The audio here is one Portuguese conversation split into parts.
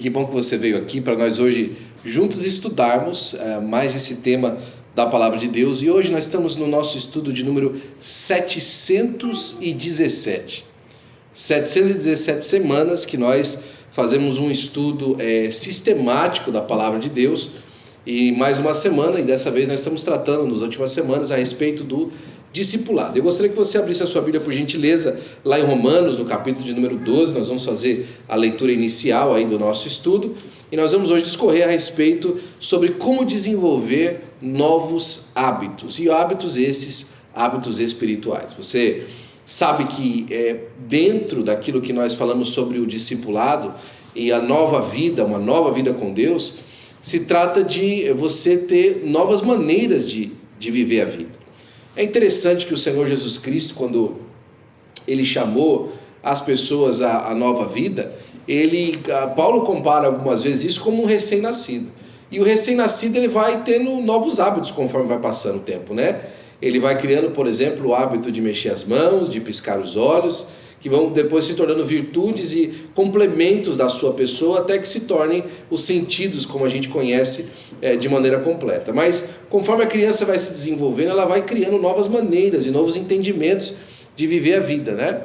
que bom que você veio aqui para nós hoje juntos estudarmos mais esse tema da Palavra de Deus. E hoje nós estamos no nosso estudo de número 717. 717 semanas que nós fazemos um estudo sistemático da Palavra de Deus. E mais uma semana, e dessa vez nós estamos tratando nas últimas semanas a respeito do discipulado. Eu gostaria que você abrisse a sua Bíblia, por gentileza, lá em Romanos, no capítulo de número 12, nós vamos fazer a leitura inicial aí do nosso estudo, e nós vamos hoje discorrer a respeito sobre como desenvolver novos hábitos, e hábitos esses, hábitos espirituais. Você sabe que dentro daquilo que nós falamos sobre o discipulado e a nova vida, uma nova vida com Deus, se trata de você ter novas maneiras de viver a vida. É interessante que o Senhor Jesus Cristo, quando Ele chamou as pessoas à nova vida, Paulo compara algumas vezes isso como um recém-nascido. E o recém-nascido ele vai tendo novos hábitos conforme vai passando o tempo, né? Ele vai criando, por exemplo, o hábito de mexer as mãos, de piscar os olhos, que vão depois se tornando virtudes e complementos da sua pessoa, até que se tornem os sentidos, como a gente conhece, de maneira completa. Mas conforme a criança vai se desenvolvendo, ela vai criando novas maneiras e novos entendimentos de viver a vida, né?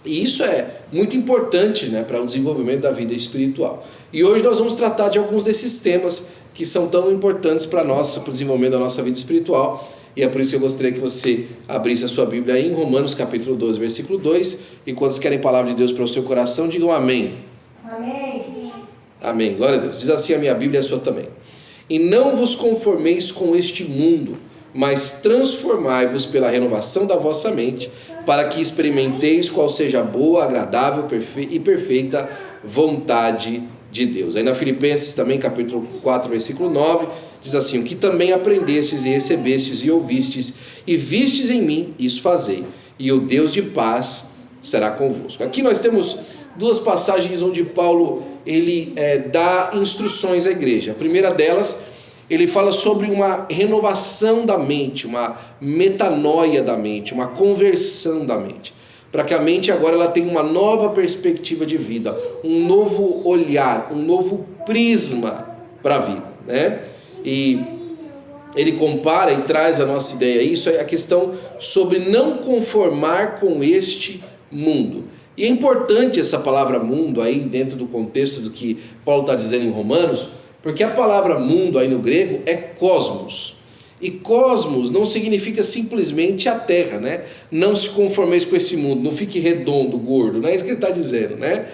E isso é muito importante, né, para o desenvolvimento da vida espiritual. E hoje nós vamos tratar de alguns desses temas que são tão importantes para o desenvolvimento da nossa vida espiritual. E é por isso que eu gostaria que você abrisse a sua Bíblia aí em Romanos capítulo 12, versículo 2. E quantos querem palavra de Deus para o seu coração, digam amém. Amém. Amém, glória a Deus. Diz assim a minha Bíblia e a sua também. E não vos conformeis com este mundo, mas transformai-vos pela renovação da vossa mente, para que experimenteis qual seja a boa, agradável e perfeita vontade de Deus. Aí na Filipenses também, capítulo 4, versículo 9, diz assim: o que também aprendestes e recebestes e ouvistes e vistes em mim, isso fazei, e o Deus de paz será convosco. Aqui nós temos duas passagens onde Paulo ele dá instruções à igreja. A primeira delas, ele fala sobre uma renovação da mente, uma metanoia da mente, uma conversão da mente, para que a mente agora ela tenha uma nova perspectiva de vida, um novo olhar, um novo prisma para a vida, né? E ele compara e traz a nossa ideia, isso é a questão sobre não conformar com este mundo. E é importante essa palavra mundo aí dentro do contexto do que Paulo está dizendo em Romanos, porque a palavra mundo aí no grego é cosmos. E cosmos não significa simplesmente a terra, né? Não se conformeis com esse mundo, não fique redondo, gordo, não é isso que ele está dizendo, né?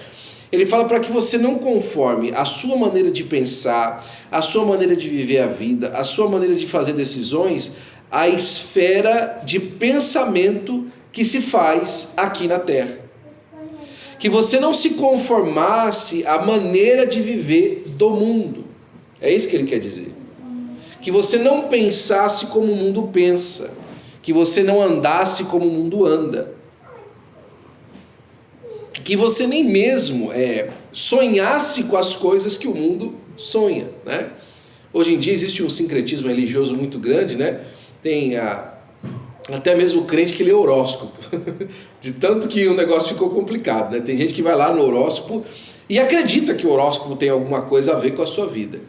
Ele fala para que você não conforme a sua maneira de pensar, a sua maneira de viver a vida, a sua maneira de fazer decisões, à esfera de pensamento que se faz aqui na terra. Que você não se conformasse à maneira de viver do mundo. É isso que ele quer dizer. Que você não pensasse como o mundo pensa. Que você não andasse como o mundo anda. Que você nem mesmo sonhasse com as coisas que o mundo sonha, né? Hoje em dia existe um sincretismo religioso muito grande, né? Tem até mesmo o crente que lê horóscopo, de tanto que o negócio ficou complicado, né? Tem gente que vai lá no horóscopo e acredita que o horóscopo tem alguma coisa a ver com a sua vida.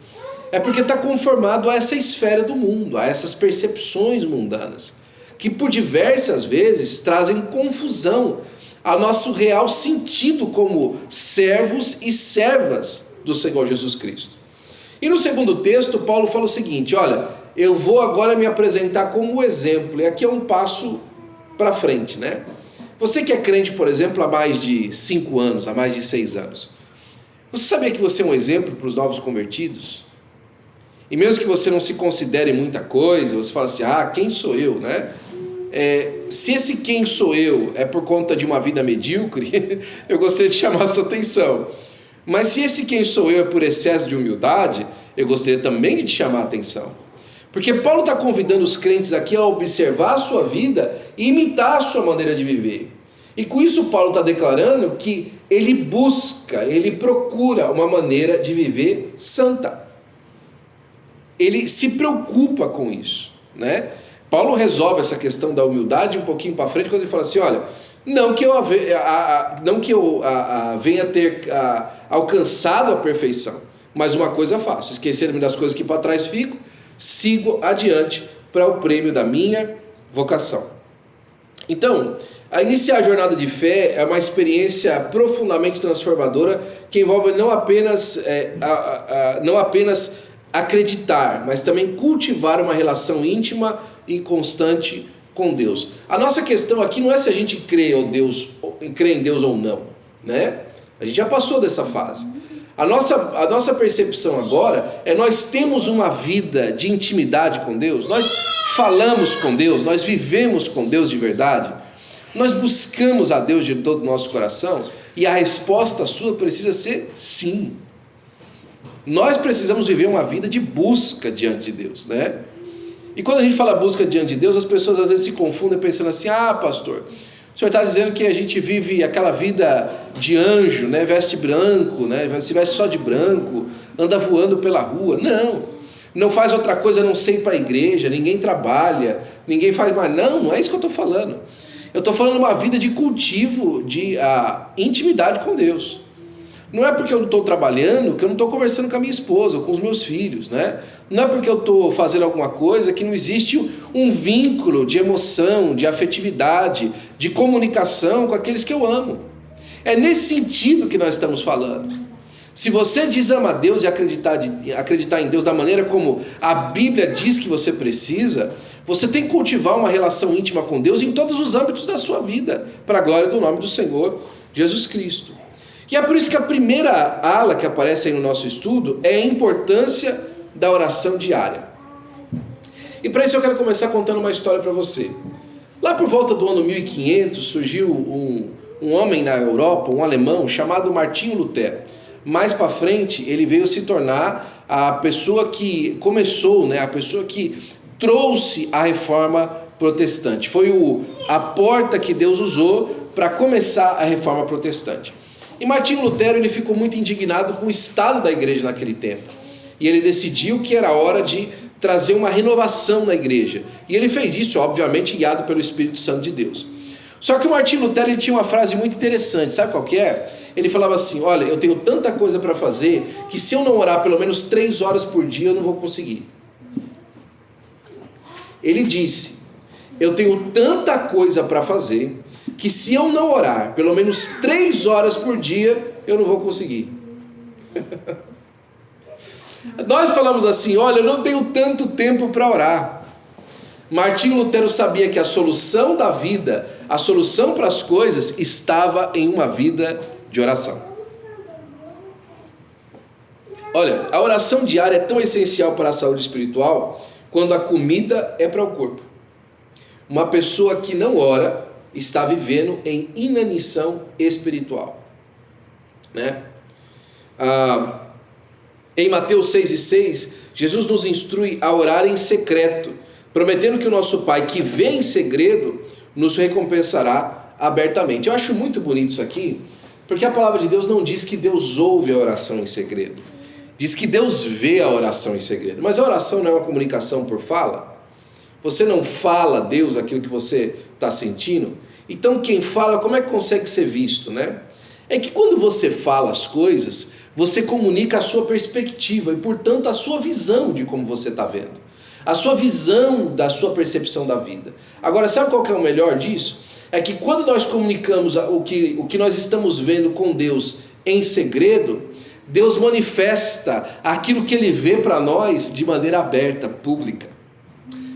É porque está conformado a essa esfera do mundo, a essas percepções mundanas, que por diversas vezes trazem confusão ao nosso real sentido como servos e servas do Senhor Jesus Cristo. E no segundo texto, Paulo fala o seguinte: olha, eu vou agora me apresentar como exemplo, e aqui é um passo para frente, né? Você que é crente, por exemplo, há mais de 5 anos, há mais de 6 anos, você sabia que você é um exemplo para os novos convertidos? E mesmo que você não se considere muita coisa, você fala assim: quem sou eu, né? Se esse quem sou eu é por conta de uma vida medíocre, eu gostaria de chamar a sua atenção. Mas se esse quem sou eu é por excesso de humildade, eu gostaria também de te chamar a atenção. Porque Paulo está convidando os crentes aqui a observar a sua vida e imitar a sua maneira de viver. E com isso Paulo está declarando que ele busca, ele procura uma maneira de viver santa. Ele se preocupa com isso, né? Paulo resolve essa questão da humildade um pouquinho para frente quando ele fala assim: olha, Não que eu venha ter alcançado a perfeição, mas uma coisa faço: esquecer-me das coisas que para trás fico, sigo adiante para o prêmio da minha vocação. Então, a iniciar a jornada de fé é uma experiência profundamente transformadora que envolve não apenas acreditar, mas também cultivar uma relação íntima e constante com Deus. A nossa questão aqui não é se a gente crê em Deus ou não, né? A gente já passou dessa fase. A nossa percepção agora é: nós temos uma vida de intimidade com Deus, nós falamos com Deus, nós vivemos com Deus de verdade, nós buscamos a Deus de todo o nosso coração, e a resposta sua precisa ser sim. Nós precisamos viver uma vida de busca diante de Deus, né? E quando a gente fala busca diante de Deus, as pessoas às vezes se confundem pensando assim: ah, pastor, o senhor está dizendo que a gente vive aquela vida de anjo, né? Veste branco, né? Se veste só de branco, anda voando pela rua. Não faz outra coisa a não ser ir para a igreja, ninguém trabalha, ninguém faz mais. Não é isso que eu estou falando. Eu estou falando uma vida de cultivo, de intimidade com Deus. Não é porque eu não estou trabalhando que eu não estou conversando com a minha esposa, com os meus filhos, né? Não é porque eu estou fazendo alguma coisa que não existe um vínculo de emoção, de afetividade, de comunicação com aqueles que eu amo. É nesse sentido que nós estamos falando. Se você diz amar a Deus e acreditar em Deus da maneira como a Bíblia diz que você precisa, você tem que cultivar uma relação íntima com Deus em todos os âmbitos da sua vida, para a glória do nome do Senhor Jesus Cristo. E é por isso que a primeira ala que aparece aí no nosso estudo é a importância da oração diária. E para isso eu quero começar contando uma história para você. Lá por volta do ano 1500 surgiu um homem na Europa, um alemão, chamado Martinho Lutero. Mais para frente ele veio se tornar a pessoa que começou, né, a pessoa que trouxe a reforma protestante. Foi a porta que Deus usou para começar a reforma protestante. E Martinho Lutero ele ficou muito indignado com o estado da igreja naquele tempo. E ele decidiu que era hora de trazer uma renovação na igreja. E ele fez isso, obviamente, guiado pelo Espírito Santo de Deus. Só que o Martinho Lutero ele tinha uma frase muito interessante, sabe qual que é? Ele falava assim: olha, eu tenho tanta coisa para fazer que se eu não orar pelo menos 3 horas por dia eu não vou conseguir. Ele disse: eu tenho tanta coisa para fazer que se eu não orar pelo menos 3 horas por dia, eu não vou conseguir. Nós falamos assim: olha, eu não tenho tanto tempo para orar. Martinho Lutero sabia que a solução da vida, a solução para as coisas, estava em uma vida de oração. Olha, a oração diária é tão essencial para a saúde espiritual quando a comida é para o corpo. Uma pessoa que não ora está vivendo em inanição espiritual, né? Em Mateus 6,6, Jesus nos instrui a orar em secreto, prometendo que o nosso Pai, que vê em segredo, nos recompensará abertamente. Eu acho muito bonito isso aqui, porque a palavra de Deus não diz que Deus ouve a oração em segredo. Diz que Deus vê a oração em segredo. Mas a oração não é uma comunicação por fala? Você não fala a Deus aquilo que você está sentindo? Então quem fala, como é que consegue ser visto, né? É que quando você fala as coisas, você comunica a sua perspectiva e, portanto, a sua visão de como você está vendo. A sua visão da sua percepção da vida. Agora, sabe qual que é o melhor disso? É que quando nós comunicamos o que nós estamos vendo com Deus em segredo, Deus manifesta aquilo que Ele vê para nós de maneira aberta, pública.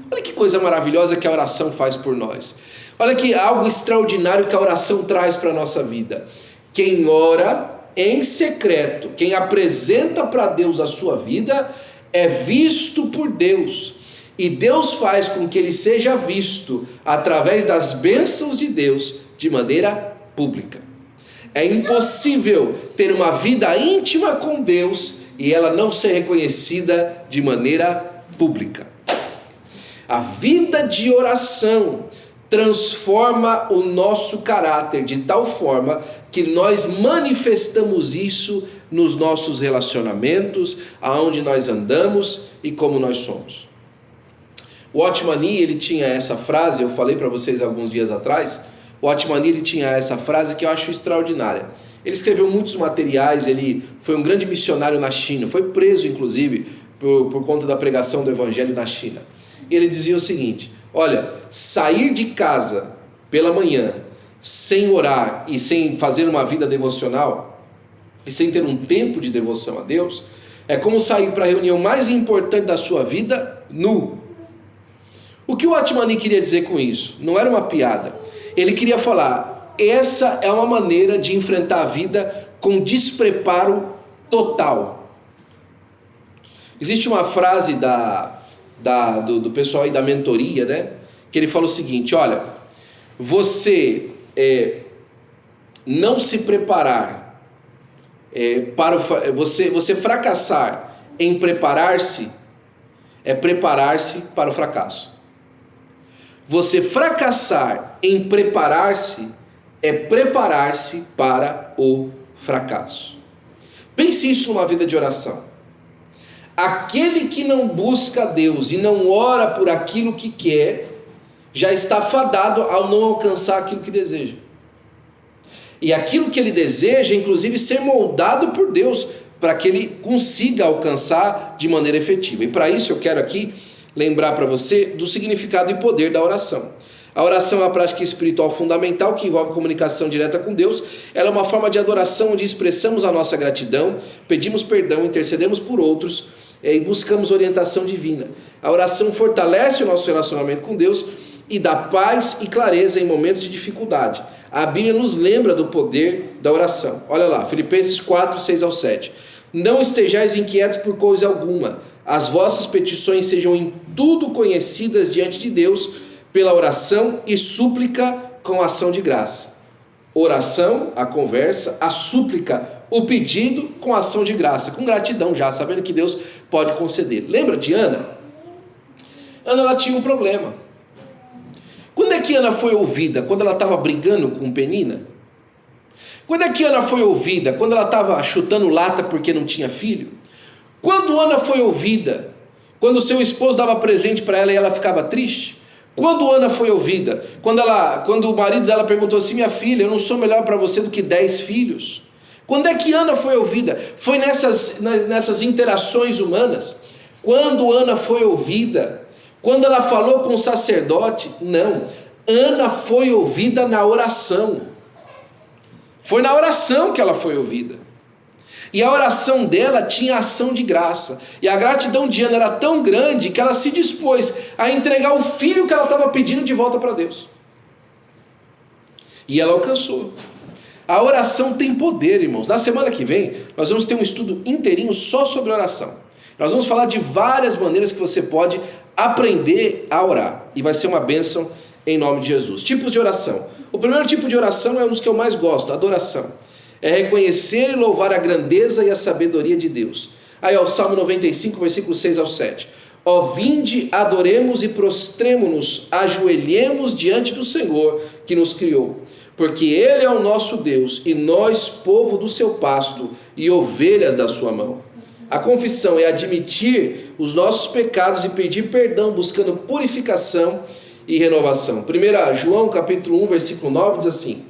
Olha que coisa maravilhosa que a oração faz por nós. Olha que algo extraordinário que a oração traz para a nossa vida. Quem ora em secreto, quem apresenta para Deus a sua vida, é visto por Deus. E Deus faz com que ele seja visto através das bênçãos de Deus de maneira pública. É impossível ter uma vida íntima com Deus e ela não ser reconhecida de maneira pública. A vida de oração transforma o nosso caráter de tal forma que nós manifestamos isso nos nossos relacionamentos, aonde nós andamos e como nós somos. O Watchman Nee, ele tinha essa frase, eu falei para vocês alguns dias atrás, o Otmani, ele tinha essa frase que eu acho extraordinária. Ele escreveu muitos materiais, ele foi um grande missionário na China, foi preso inclusive por conta da pregação do evangelho na China. E ele dizia o seguinte: olha, sair de casa pela manhã sem orar e sem fazer uma vida devocional e sem ter um tempo de devoção a Deus é como sair para a reunião mais importante da sua vida nu. O que o Otmani queria dizer com isso? Não era uma piada. Ele queria falar: essa é uma maneira de enfrentar a vida com despreparo total. Existe uma frase do pessoal aí da mentoria, né? Que ele fala o seguinte: olha, você não se preparar você fracassar em preparar-se é preparar-se para o fracasso. Você fracassar em preparar-se é preparar-se para o fracasso. Pense isso numa vida de oração. Aquele que não busca Deus e não ora por aquilo que quer, já está fadado ao não alcançar aquilo que deseja. E aquilo que ele deseja, inclusive, ser moldado por Deus, para que ele consiga alcançar de maneira efetiva. E para isso eu quero aqui lembrar para você do significado e poder da oração. A oração é uma prática espiritual fundamental que envolve comunicação direta com Deus. Ela é uma forma de adoração onde expressamos a nossa gratidão, pedimos perdão, intercedemos por outros e buscamos orientação divina. A oração fortalece o nosso relacionamento com Deus e dá paz e clareza em momentos de dificuldade. A Bíblia nos lembra do poder da oração. Olha lá, Filipenses 4, 6 ao 7. Não estejais inquietos por coisa alguma. As vossas petições sejam em tudo conhecidas diante de Deus pela oração e súplica com ação de graça. Oração, a conversa, a súplica, o pedido com ação de graça, com gratidão já, sabendo que Deus pode conceder. Lembra de Ana? Ana, ela tinha um problema. Quando é que Ana foi ouvida? Quando ela estava brigando com Penina? Quando é que Ana foi ouvida? Quando ela estava chutando lata porque não tinha filho? Quando Ana foi ouvida? Quando seu esposo dava presente para ela e ela ficava triste? Quando Ana foi ouvida? Quando o marido dela perguntou assim: minha filha, eu não sou melhor para você do que 10 filhos. Quando é que Ana foi ouvida? Foi nessas interações humanas. Quando Ana foi ouvida? Quando ela falou com o sacerdote? Não. Ana foi ouvida na oração. Foi na oração que ela foi ouvida. E a oração dela tinha ação de graça. E a gratidão de Ana era tão grande que ela se dispôs a entregar o filho que ela estava pedindo de volta para Deus. E ela alcançou. A oração tem poder, irmãos. Na semana que vem, nós vamos ter um estudo inteirinho só sobre oração. Nós vamos falar de várias maneiras que você pode aprender a orar. E vai ser uma bênção em nome de Jesus. Tipos de oração. O primeiro tipo de oração é um dos que eu mais gosto, adoração. É reconhecer e louvar a grandeza e a sabedoria de Deus. Aí, ó, o Salmo 95, versículo 6 ao 7. Ó, vinde, adoremos e prostremo-nos, ajoelhemos diante do Senhor que nos criou. Porque Ele é o nosso Deus e nós, povo do seu pasto e ovelhas da sua mão. A confissão é admitir os nossos pecados e pedir perdão, buscando purificação e renovação. 1 João capítulo 1, versículo 9 diz assim: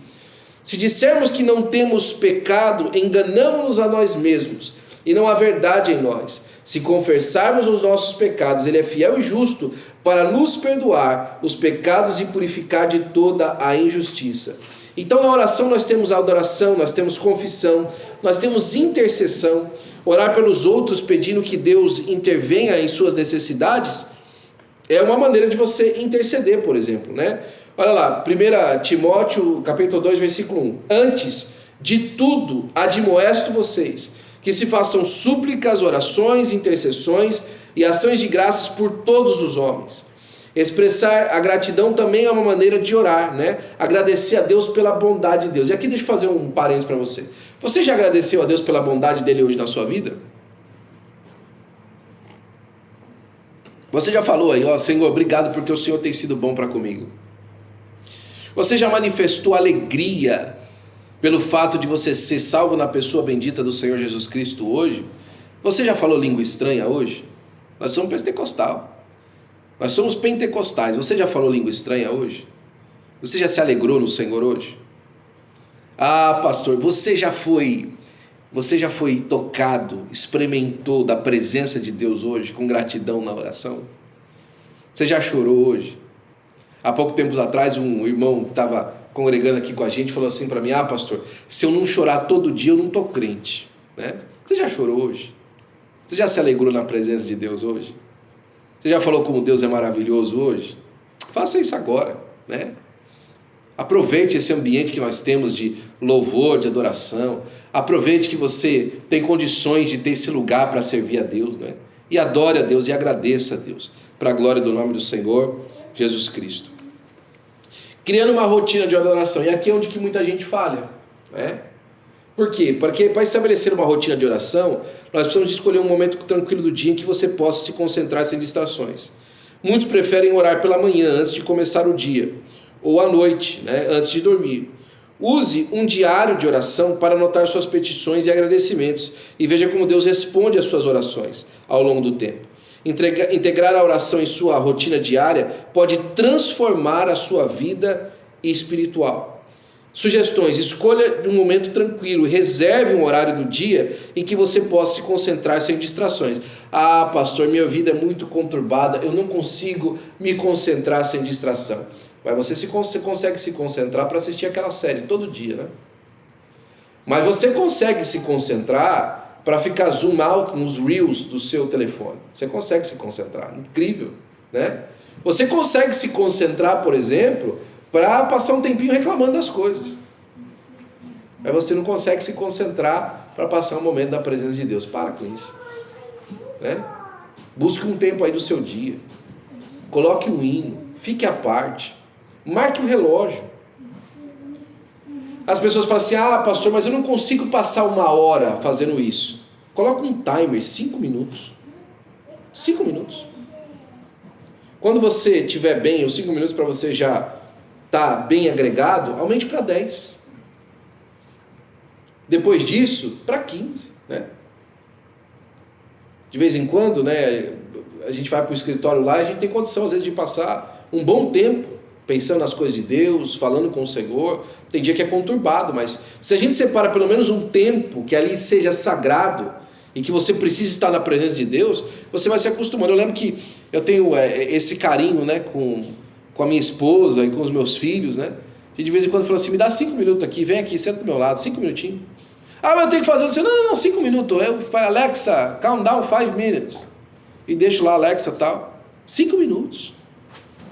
se dissermos que não temos pecado, enganamos-nos a nós mesmos, e não há verdade em nós. Se confessarmos os nossos pecados, Ele é fiel e justo para nos perdoar os pecados e purificar de toda a injustiça. Então, na oração nós temos adoração, nós temos confissão, nós temos intercessão, orar pelos outros pedindo que Deus intervenha em suas necessidades, é uma maneira de você interceder, por exemplo, né? Olha lá, 1 Timóteo, capítulo 2, versículo 1. Antes de tudo, admoesto vocês, que se façam súplicas, orações, intercessões e ações de graças por todos os homens. Expressar a gratidão também é uma maneira de orar, né? Agradecer a Deus pela bondade de Deus. E aqui deixa eu fazer um parênteses para você. Você já agradeceu a Deus pela bondade dele hoje na sua vida? Você já falou aí, ó, Senhor, obrigado porque o Senhor tem sido bom para comigo. Você já manifestou alegria pelo fato de você ser salvo na pessoa bendita do Senhor Jesus Cristo hoje? Você já falou língua estranha hoje? Nós somos pentecostais. Nós somos pentecostais. Você já falou língua estranha hoje? Você já se alegrou no Senhor hoje? Ah, pastor, você já foi tocado, experimentou da presença de Deus hoje com gratidão na oração? Você já chorou hoje? Há pouco tempo atrás, um irmão que estava congregando aqui com a gente falou assim para mim: ah, pastor, se eu não chorar todo dia, eu não estou crente. Né? Você já chorou hoje? Você já se alegrou na presença de Deus hoje? Você já falou como Deus é maravilhoso hoje? Faça isso agora, né? Aproveite esse ambiente que nós temos de louvor, de adoração. Aproveite que você tem condições de ter esse lugar para servir a Deus, né? E adore a Deus e agradeça a Deus, para a glória do nome do Senhor Jesus Cristo. Criando uma rotina de adoração. E aqui é onde que muita gente falha, né? Por quê? Porque para estabelecer uma rotina de oração, nós precisamos de escolher um momento tranquilo do dia em que você possa se concentrar sem distrações. Muitos preferem orar pela manhã, antes de começar o dia, ou à noite, né, antes de dormir. Use um diário de oração para anotar suas petições e agradecimentos e veja como Deus responde às suas orações ao longo do tempo. Integrar a oração em sua rotina diária pode transformar a sua vida espiritual. Sugestões: escolha um momento tranquilo, reserve um horário do dia em que você possa se concentrar sem distrações. Ah, pastor, minha vida é muito conturbada, eu não consigo me concentrar sem distração. Mas você consegue se concentrar para assistir aquela série todo dia, né? Mas você consegue se concentrar para ficar zoom out nos reels do seu telefone. Você consegue se concentrar, incrível, né? Você consegue se concentrar, por exemplo, para passar um tempinho reclamando das coisas. Mas você não consegue se concentrar para passar um momento da presença de Deus. Para com isso, né? Busque um tempo aí do seu dia. Coloque um hino, fique à parte. Marque um relógio. As pessoas falam assim: ah, pastor, mas eu não consigo passar 1 hora fazendo isso. Coloque um timer, 5 minutos. 5 minutos. Quando você estiver bem, os 5 minutos para você já estar bem agregado, aumente para 10. Depois disso, para 15, né? De vez em quando, né, a gente vai para o escritório lá e a gente tem condição, às vezes, de passar um bom tempo pensando nas coisas de Deus, falando com o Senhor. Tem dia que é conturbado, mas se a gente separa pelo menos um tempo que ali seja sagrado e que você precisa estar na presença de Deus, você vai se acostumando. Eu lembro que eu tenho esse carinho, né, com a minha esposa e com os meus filhos, né? E de vez em quando fala assim: me dá 5 minutos aqui, vem aqui, senta do meu lado, 5 minutinhos. Ah, mas eu tenho que fazer assim. Não, 5 minutos. Eu falo: Alexa, count down 5 minutes. E deixo lá, Alexa, tal. 5 minutos.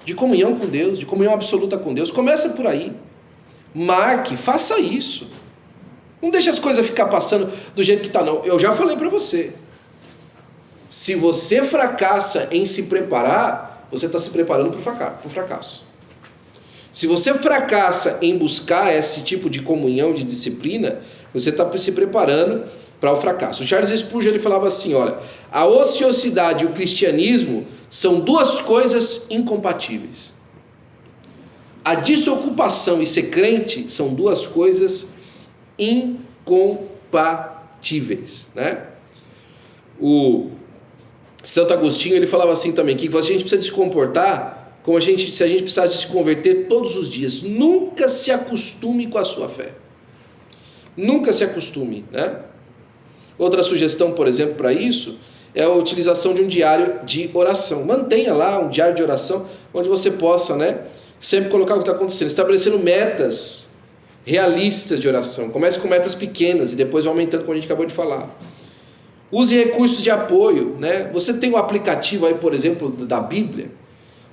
De comunhão com Deus, de comunhão absoluta com Deus. Começa por aí. Marque, faça isso. Não deixe as coisas ficar passando do jeito que está, não. Eu já falei para você. Se você fracassa em se preparar, você está se preparando para o fracasso. Se você fracassa em buscar esse tipo de comunhão, de disciplina, você está se preparando para o fracasso. O Charles Spurgeon, ele falava assim: olha, a ociosidade e o cristianismo são 2 coisas incompatíveis. A desocupação e ser crente são 2 coisas incompatíveis, né? O Santo Agostinho, ele falava assim também, que a gente precisa se comportar como se a gente precisasse se converter todos os dias. Nunca se acostume com a sua fé. Nunca se acostume, né? Outra sugestão, por exemplo, para isso é a utilização de um diário de oração. Mantenha lá um diário de oração onde você possa, né, sempre colocar o que está acontecendo, estabelecendo metas realistas de oração. Comece com metas pequenas e depois vai aumentando, como a gente acabou de falar. Use recursos de apoio, né? Você tem um aplicativo aí, por exemplo, da Bíblia.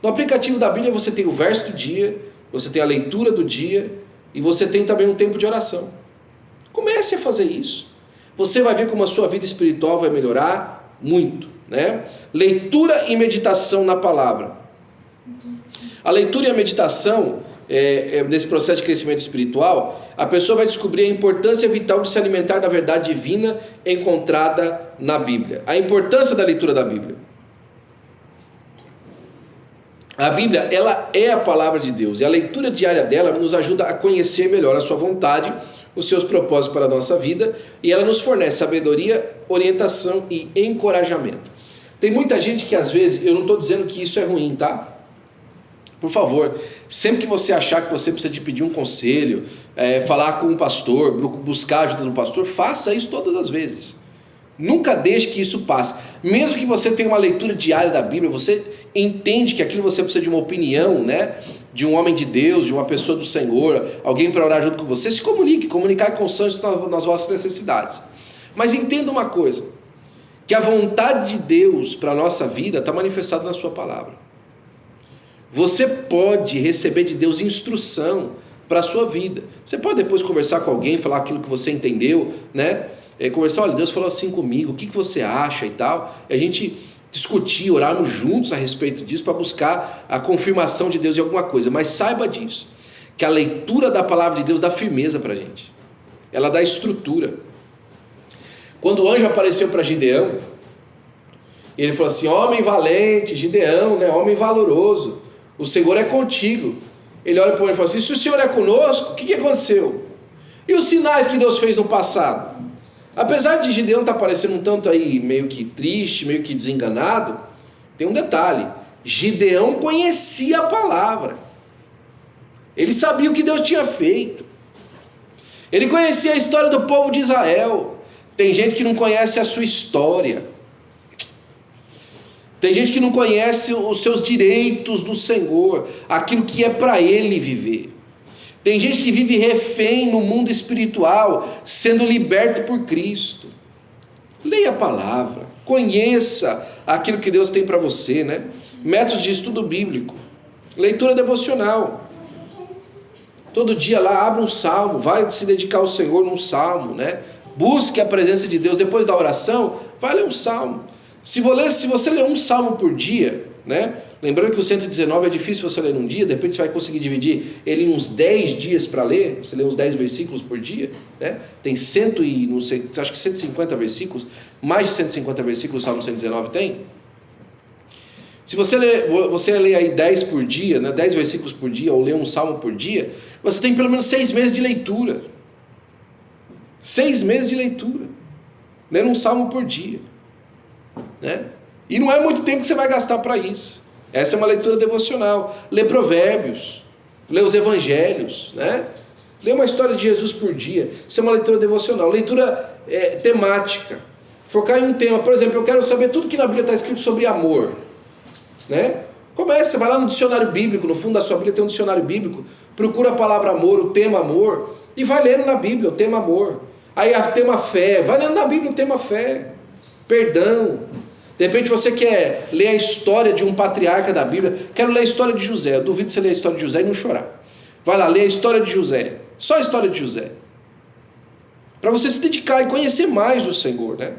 No aplicativo da Bíblia você tem o verso do dia, você tem a leitura do dia e você tem também um tempo de oração. Comece a fazer isso. Você vai ver como a sua vida espiritual vai melhorar muito, né? Leitura e meditação na palavra. A leitura e a meditação, nesse processo de crescimento espiritual, a pessoa vai descobrir a importância vital de se alimentar da verdade divina encontrada na Bíblia. A importância da leitura da Bíblia. A Bíblia, ela é a palavra de Deus, e a leitura diária dela nos ajuda a conhecer melhor a sua vontade, os seus propósitos para a nossa vida, e ela nos fornece sabedoria, orientação e encorajamento. Tem muita gente que às vezes, eu não estou dizendo que isso é ruim, tá? Por favor, sempre que você achar que você precisa de pedir um conselho, falar com um pastor, buscar a ajuda do pastor, faça isso todas as vezes. Nunca deixe que isso passe. Mesmo que você tenha uma leitura diária da Bíblia, você entende que aquilo você precisa de uma opinião, né? De um homem de Deus, de uma pessoa do Senhor, alguém para orar junto com você, se comunique, comunicar com constante nas vossas necessidades. Mas entenda uma coisa, que a vontade de Deus para a nossa vida está manifestada na sua palavra. Você pode receber de Deus instrução para a sua vida. Você pode depois conversar com alguém, falar aquilo que você entendeu, né? Conversar, olha, Deus falou assim comigo, o que você acha e tal. E a gente discutir, orarmos juntos a respeito disso para buscar a confirmação de Deus de alguma coisa. Mas saiba disso, que a leitura da palavra de Deus dá firmeza para a gente. Ela dá estrutura. Quando o anjo apareceu para Gideão, ele falou assim, homem valente, Gideão, né? Homem valoroso, o Senhor é contigo. Ele olha para ele e fala assim, se o Senhor é conosco, o que aconteceu? E os sinais que Deus fez no passado? Apesar de Gideão estar parecendo um tanto aí meio que triste, meio que desenganado, tem um detalhe, Gideão conhecia a palavra, ele sabia o que Deus tinha feito, ele conhecia a história do povo de Israel. Tem gente que não conhece a sua história, tem gente que não conhece os seus direitos do Senhor, aquilo que é para ele viver. Tem gente que vive refém no mundo espiritual, sendo liberto por Cristo. Leia a palavra, conheça aquilo que Deus tem para você, né? Métodos de estudo bíblico, leitura devocional. Todo dia lá, abra um salmo, vai se dedicar ao Senhor num salmo, né? Busque a presença de Deus. Depois da oração, vai ler um salmo. Se você ler um salmo por dia, né? Lembrando que o 119 é difícil você ler num dia, depois você vai conseguir dividir ele em uns 10 dias para ler, você lê uns 10 versículos por dia, né? Tem acho que 150 versículos, mais de 150 versículos o Salmo 119 tem. Se você lê aí 10 por dia, né? 10 versículos por dia, ou ler um salmo por dia, você tem pelo menos 6 meses de leitura. 6 meses de leitura, lendo um salmo por dia, né? E não é muito tempo que você vai gastar para isso. Essa é uma leitura devocional. Lê provérbios, lê os evangelhos, né? Lê uma história de Jesus por dia. Isso é uma leitura devocional. Leitura temática. Focar em um tema. Por exemplo, eu quero saber tudo que na Bíblia está escrito sobre amor, né? Começa, vai lá no dicionário bíblico. No fundo da sua Bíblia tem um dicionário bíblico. Procura a palavra amor, o tema amor, e vai lendo na Bíblia o tema amor. Aí o tema fé, vai lendo na Bíblia o tema fé. Perdão. De repente você quer ler a história de um patriarca da Bíblia. Quero ler a história de José. Eu duvido você ler a história de José e não chorar. Vai lá, ler a história de José. Só a história de José. Para você se dedicar e conhecer mais o Senhor, né?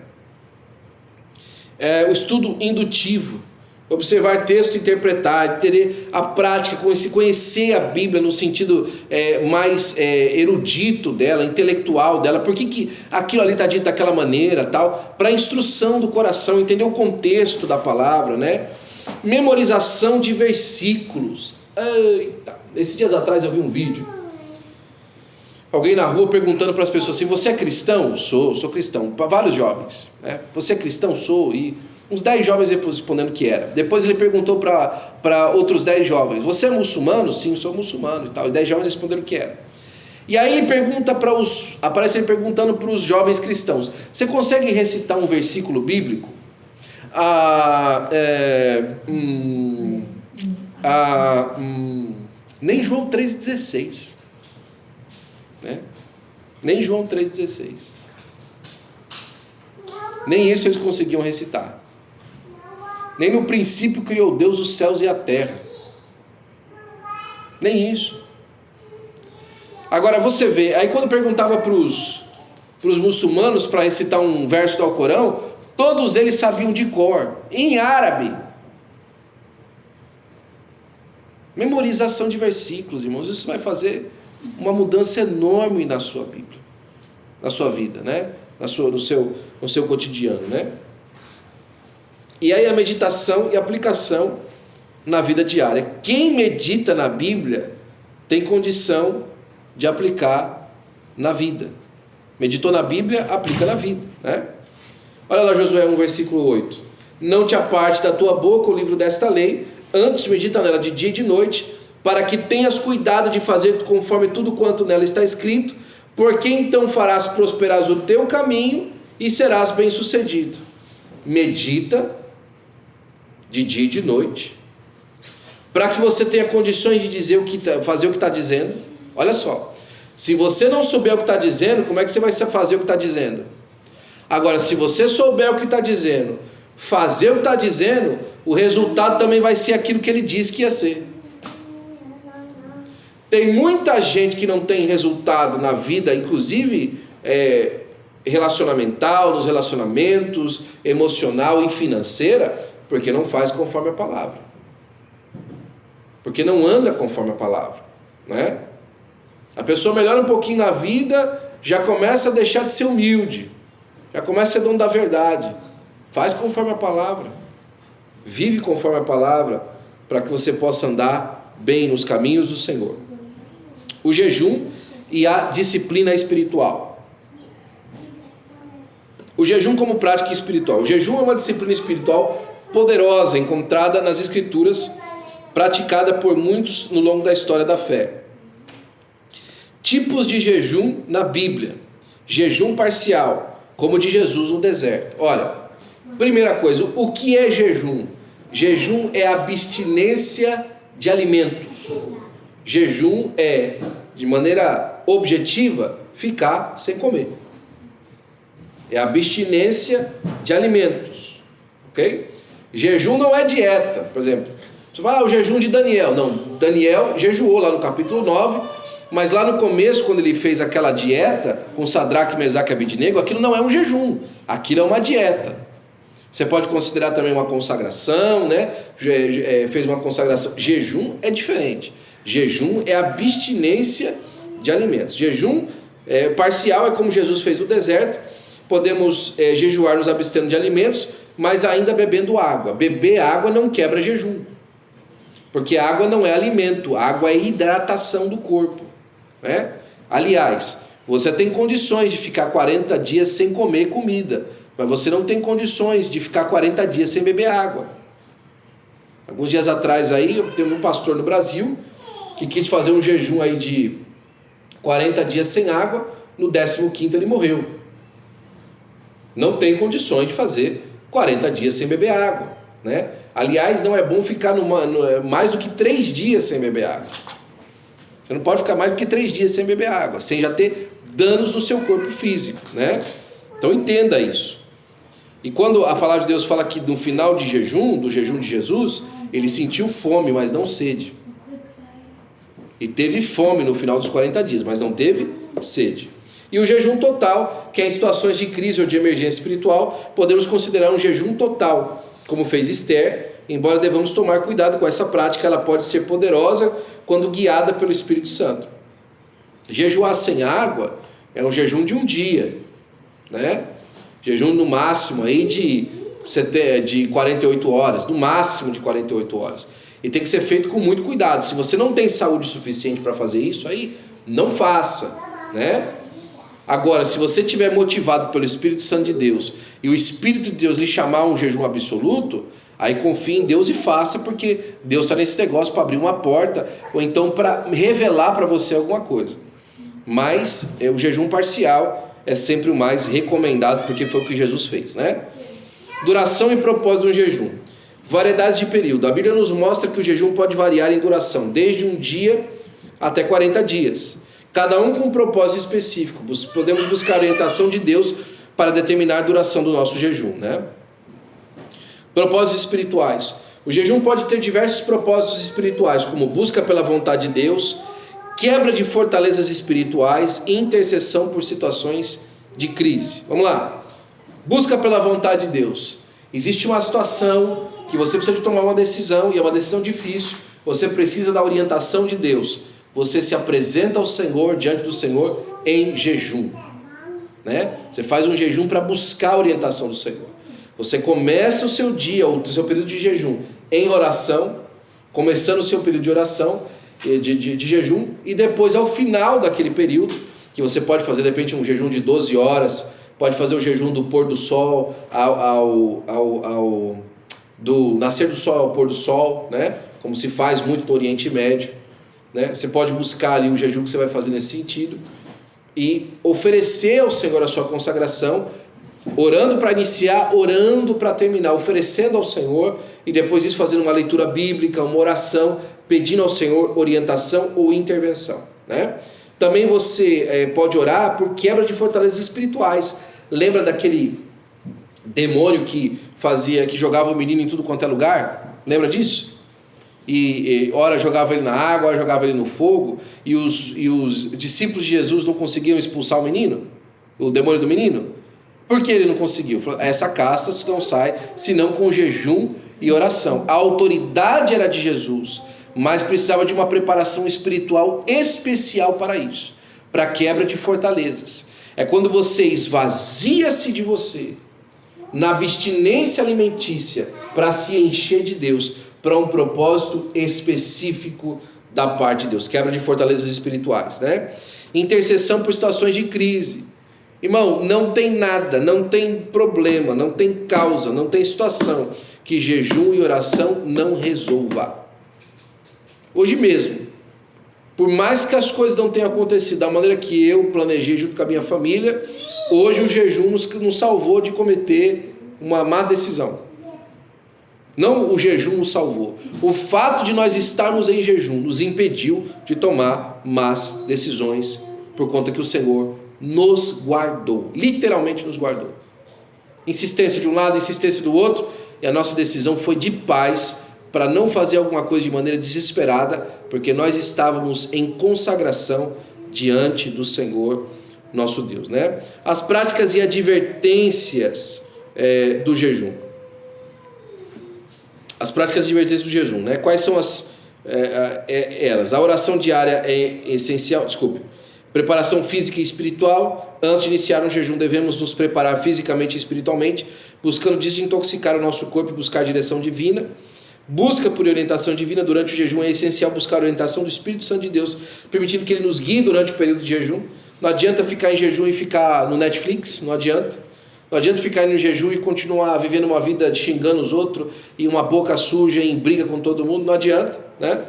O estudo indutivo. Observar texto, interpretar, ter a prática, conhecer a Bíblia no sentido mais erudito dela, intelectual dela, por que aquilo ali está dito daquela maneira, tal, para instrução do coração, entender o contexto da palavra, né? Memorização de versículos. Eita, esses dias atrás eu vi um vídeo, alguém na rua perguntando para as pessoas assim, você é cristão? Sou cristão, para vários jovens, né? Você é cristão? Sou, e uns 10 jovens respondendo que era. Depois ele perguntou para outros 10 jovens, você é muçulmano? Sim, sou muçulmano e tal. E 10 jovens responderam que era. E aí ele pergunta aparece ele perguntando para os jovens cristãos, você consegue recitar um versículo bíblico? Nem João 3,16. Né? Nem João 3,16. Nem isso eles conseguiam recitar. Nem no princípio criou Deus os céus e a terra. Nem isso. Agora você vê, aí quando perguntava para os muçulmanos para recitar um verso do Alcorão, todos eles sabiam de cor, em árabe. Memorização de versículos, irmãos, isso vai fazer uma mudança enorme na sua Bíblia, na sua vida, né? No seu cotidiano, né? E aí a meditação e aplicação na vida diária. Quem medita na Bíblia tem condição de aplicar na vida. Meditou na Bíblia, aplica na vida, né? Olha lá Josué 1, versículo 8. Não te aparte da tua boca o livro desta lei, Antes medita nela de dia e de noite, para que tenhas cuidado de fazer conforme tudo quanto nela está escrito, porque então farás prosperar o teu caminho e serás bem-sucedido. Medita de dia e de noite, para que você tenha condições de dizer fazer o que está dizendo. Olha só, se você não souber o que está dizendo, como é que você vai fazer o que está dizendo? Agora, se você souber o que está dizendo, fazer o que está dizendo, o resultado também vai ser aquilo que ele disse que ia ser. Tem muita gente que não tem resultado na vida, inclusive relacionamental, nos relacionamentos, emocional e financeira, porque não faz conforme a palavra. Porque não anda conforme a palavra, né? A pessoa melhora um pouquinho na vida, já começa a deixar de ser humilde, já começa a ser dono da verdade. Faz conforme a palavra, vive conforme a palavra, para que você possa andar bem nos caminhos do Senhor. O jejum e a disciplina espiritual. O jejum como prática espiritual. O jejum é uma disciplina espiritual poderosa, encontrada nas Escrituras, praticada por muitos no longo da história da fé. Tipos de jejum na Bíblia. Jejum parcial, como o de Jesus no deserto. Olha, primeira coisa, o que é jejum? Jejum é abstinência de alimentos. Jejum é, de maneira objetiva, ficar sem comer. É abstinência de alimentos, ok? Jejum não é dieta, por exemplo. Você fala, o jejum de Daniel. Não, Daniel jejuou lá no capítulo 9, mas lá no começo, quando ele fez aquela dieta com Sadraque, Mesaque e Abednego, aquilo não é um jejum, aquilo é uma dieta. Você pode considerar também uma consagração, né? Fez uma consagração. Jejum é diferente. Jejum é abstinência de alimentos. Jejum parcial é como Jesus fez no deserto. Podemos jejuar nos abstendo de alimentos, mas ainda bebendo água. Beber água não quebra jejum, porque a água não é alimento, a água é hidratação do corpo, né? Aliás, você tem condições de ficar 40 dias sem comer comida, mas você não tem condições de ficar 40 dias sem beber água. Alguns dias atrás aí, teve um pastor no Brasil que quis fazer um jejum aí de 40 dias sem água, no 15º ele morreu. Não tem condições de fazer 40 dias sem beber água, né? Aliás, não é bom ficar mais do que 3 dias sem beber água. Você não pode ficar mais do que 3 dias sem beber água, sem já ter danos no seu corpo físico, né? Então entenda isso. E quando a palavra de Deus fala que no final de jejum, do jejum de Jesus, ele sentiu fome, mas não sede. E teve fome no final dos 40 dias, mas não teve sede. E o jejum total, que é em situações de crise ou de emergência espiritual, podemos considerar um jejum total, como fez Esther, embora devamos tomar cuidado com essa prática, ela pode ser poderosa quando guiada pelo Espírito Santo. Jejuar sem água é um jejum de um dia, né? Jejum no máximo aí de 48 horas, no máximo de 48 horas. E tem que ser feito com muito cuidado. Se você não tem saúde suficiente para fazer isso aí, não faça, né? Agora, se você estiver motivado pelo Espírito Santo de Deus e o Espírito de Deus lhe chamar a um jejum absoluto, aí confie em Deus e faça, porque Deus está nesse negócio para abrir uma porta ou então para revelar para você alguma coisa. Mas o jejum parcial é sempre o mais recomendado, porque foi o que Jesus fez, né? Duração e propósito de um jejum. Variedades de período. A Bíblia nos mostra que o jejum pode variar em duração, desde um dia até 40 dias. Cada um com um propósito específico. Podemos buscar a orientação de Deus para determinar a duração do nosso jejum, né? Propósitos espirituais. O jejum pode ter diversos propósitos espirituais, como busca pela vontade de Deus, quebra de fortalezas espirituais e intercessão por situações de crise. Vamos lá. Busca pela vontade de Deus. Existe uma situação que você precisa de tomar uma decisão, e é uma decisão difícil. Você precisa da orientação de Deus. Você se apresenta ao Senhor, diante do Senhor, em jejum, né? Você faz um jejum para buscar a orientação do Senhor. Você começa o seu dia, o seu período de jejum, em oração, começando o seu período de oração, de jejum, e depois ao final daquele período, que você pode fazer de repente um jejum de 12 horas, pode fazer o jejum do pôr do sol do nascer do sol ao pôr do sol, né? Como se faz muito no Oriente Médio, né? Você pode buscar ali o jejum que você vai fazer nesse sentido e oferecer ao Senhor a sua consagração, orando para iniciar, orando para terminar, oferecendo ao Senhor e depois disso fazendo uma leitura bíblica, uma oração, pedindo ao Senhor orientação ou intervenção, né? Também você pode orar por quebra de fortalezas espirituais. Lembra daquele demônio que jogava o menino em tudo quanto é lugar? Lembra disso? E ora jogava ele na água, ora jogava ele no fogo, e os discípulos de Jesus não conseguiam expulsar o menino, o demônio do menino. Por que ele não conseguiu? Essa casta não sai senão com jejum e oração. A autoridade era de Jesus, mas precisava de uma preparação espiritual especial para isso, para a quebra de fortalezas. É quando você esvazia-se de você, na abstinência alimentícia, para se encher de Deus, para um propósito específico da parte de Deus. Quebra de fortalezas espirituais, né? Intercessão por situações de crise. Irmão, não tem nada, não tem problema, não tem causa, não tem situação que jejum e oração não resolva. Hoje mesmo, por mais que as coisas não tenham acontecido da maneira que eu planejei junto com a minha família, hoje o jejum nos salvou de cometer uma má decisão. Não o jejum nos salvou. O fato de nós estarmos em jejum nos impediu de tomar más decisões, por conta que o Senhor nos guardou, literalmente nos guardou. Insistência de um lado, insistência do outro, e a nossa decisão foi de paz, para não fazer alguma coisa de maneira desesperada, porque nós estávamos em consagração diante do Senhor nosso Deus, né? As práticas e advertências do jejum. As práticas e advertências do jejum, né? Quais são elas? A oração diária é essencial, preparação física e espiritual. Antes de iniciar um jejum, devemos nos preparar fisicamente e espiritualmente, buscando desintoxicar o nosso corpo e buscar direção divina. Busca por orientação divina. Durante o jejum é essencial buscar a orientação do Espírito Santo de Deus, permitindo que Ele nos guie durante o período de jejum. Não adianta ficar em jejum e ficar no Netflix, não adianta. Não adianta ficar no jejum e continuar vivendo uma vida xingando os outros, e uma boca suja e em briga com todo mundo, não adianta, né?